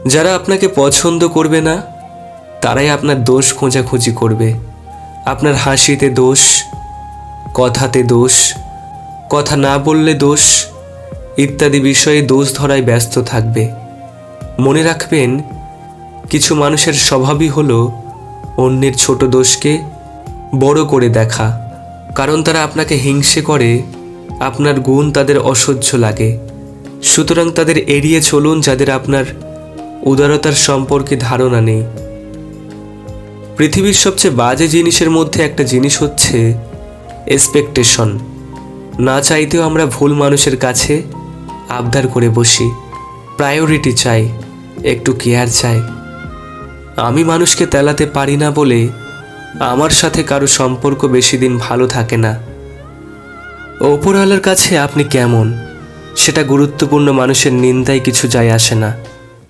যারা আপনাকে পছন্দ করবে না তারাই আপনার দোষ খোঁজাখুঁজি করবে। আপনার হাসিতে দোষ, কথাতে দোষ, কথা না বললে দোষ ইত্যাদি বিষয়ে দোষ ধরায় ব্যস্ত থাকবে। মনে রাখবেন, কিছু মানুষের স্বভাবই হলো অন্যের ছোট দোষকে বড় করে দেখা। কারণ তারা আপনাকে হিংসে করে, আপনার গুণ তাদের অসহ্য লাগে। সুতরাং তাদের এড়িয়ে চলুন যাদের আপনার উদারতার সম্পর্কে ধারণা নেই। পৃথিবীর সবচেয়ে বাজে জিনিসের মধ্যে একটা জিনিস হচ্ছে এক্সপেকটেশন। না চাইতেও আমরা ভুল মানুষের কাছে আবদার করে বসি। প্রায়োরিটি চাই, একটু কেয়ার চাই। আমি মানুষকে তেলাতে পারি না বলে আমার সাথে কারো সম্পর্ক বেশি দিন ভালো থাকে না। ওপরওয়ালার কাছে আপনি কেমন সেটা গুরুত্বপূর্ণ, মানুষের নিন্দায় কিছু যায় আসে না।